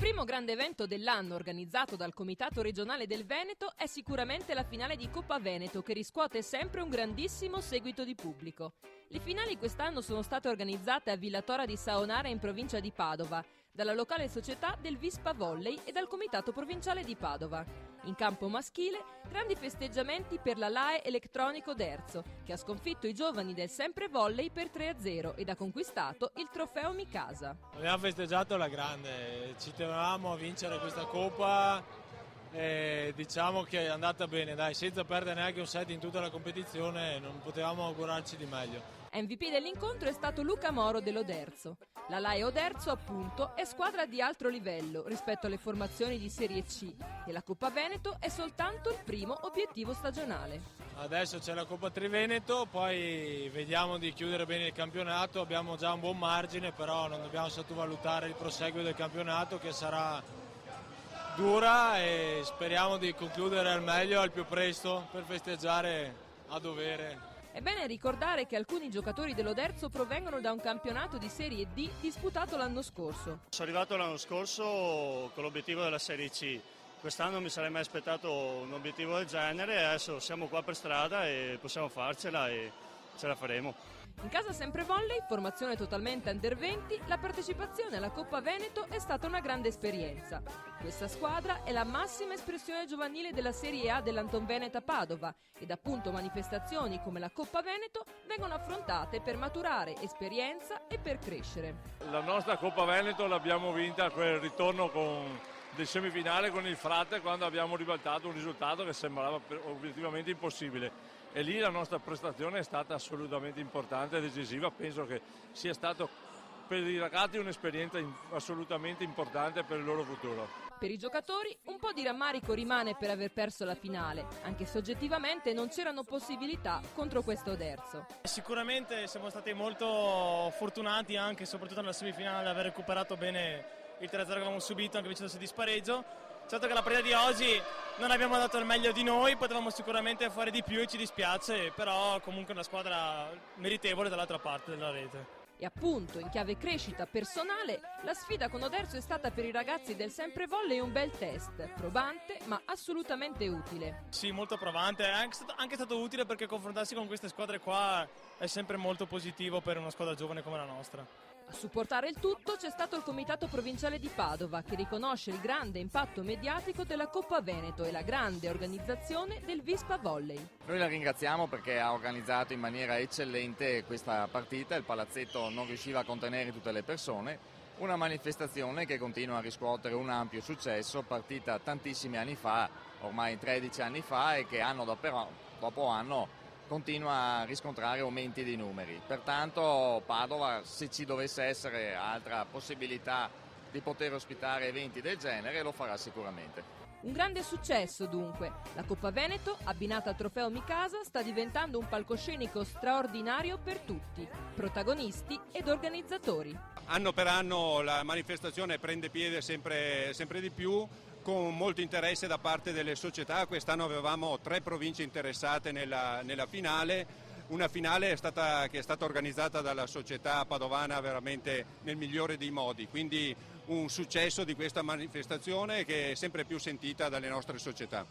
primo grande evento dell'anno organizzato dal Comitato regionale del Veneto è sicuramente la finale di Coppa Veneto, che riscuote sempre un grandissimo seguito di pubblico. Le finali quest'anno sono state organizzate a Villatora di Saonara in provincia di Padova, dalla locale società del Vispa Volley e dal Comitato provinciale di Padova. In campo maschile, grandi festeggiamenti per la LAE Elettronico Derzo, che ha sconfitto i giovani del Sempre Volley per 3-0 ed ha conquistato il trofeo Mikasa. Abbiamo festeggiato alla grande, ci tenevamo a vincere questa Coppa e diciamo che è andata bene, dai, senza perdere neanche un set in tutta la competizione, non potevamo augurarci di meglio. MVP dell'incontro è stato Luca Moro dell'Oderzo. La LAE Oderzo, appunto, è squadra di altro livello rispetto alle formazioni di Serie C e la Coppa Veneto è soltanto il primo obiettivo stagionale. Adesso c'è la Coppa Triveneto, poi vediamo di chiudere bene il campionato, abbiamo già un buon margine, però non dobbiamo sottovalutare il proseguo del campionato che sarà dura e speriamo di concludere al meglio, al più presto, per festeggiare a dovere. È bene ricordare che alcuni giocatori dell'Oderzo provengono da un campionato di Serie D disputato l'anno scorso. Sono arrivato l'anno scorso con l'obiettivo della Serie C. Quest'anno mi sarei mai aspettato un obiettivo del genere, adesso siamo qua per strada e possiamo farcela e ce la faremo. In casa Sempre Volley, formazione totalmente under 20, la partecipazione alla Coppa Veneto è stata una grande esperienza. Questa squadra è la massima espressione giovanile della Serie A dell'Anton Veneta Padova ed appunto manifestazioni come la Coppa Veneto vengono affrontate per maturare esperienza e per crescere. La nostra Coppa Veneto l'abbiamo vinta a quel ritorno del semifinale con il Frate, quando abbiamo ribaltato un risultato che sembrava obiettivamente impossibile. E lì la nostra prestazione è stata assolutamente importante e decisiva. Penso che sia stato per i ragazzi un'esperienza assolutamente importante per il loro futuro. Per i giocatori un po' di rammarico rimane per aver perso la finale, anche se oggettivamente non c'erano possibilità contro questo Oderzo. Sicuramente siamo stati molto fortunati anche soprattutto nella semifinale ad aver recuperato bene il 3-0 che avevamo subito, anche vincendo di spareggio. Certo che la partita di oggi non abbiamo dato il meglio di noi, potevamo sicuramente fare di più e ci dispiace, però comunque una squadra meritevole dall'altra parte della rete. E appunto, in chiave crescita personale, la sfida con Oderzo è stata per i ragazzi del Sempre Volley un bel test, probante ma assolutamente utile. Sì, molto provante, è anche stato utile perché confrontarsi con queste squadre qua è sempre molto positivo per una squadra giovane come la nostra. A supportare il tutto c'è stato il Comitato Provinciale di Padova, che riconosce il grande impatto mediatico della Coppa Veneto e la grande organizzazione del Vispa Volley. Noi la ringraziamo perché ha organizzato in maniera eccellente questa partita, il palazzetto non riusciva a contenere tutte le persone, una manifestazione che continua a riscuotere un ampio successo, partita tantissimi anni fa, ormai 13 anni fa, e che anno dopo anno continua a riscontrare aumenti di numeri. Pertanto Padova, se ci dovesse essere altra possibilità di poter ospitare eventi del genere, lo farà sicuramente. Un grande successo dunque. La Coppa Veneto, abbinata al trofeo Mikasa, sta diventando un palcoscenico straordinario per tutti, protagonisti ed organizzatori. Anno per anno la manifestazione prende piede sempre di più, con molto interesse da parte delle società. Quest'anno avevamo 3 province interessate nella finale, una finale che è stata organizzata dalla società padovana veramente nel migliore dei modi, quindi un successo di questa manifestazione che è sempre più sentita dalle nostre società.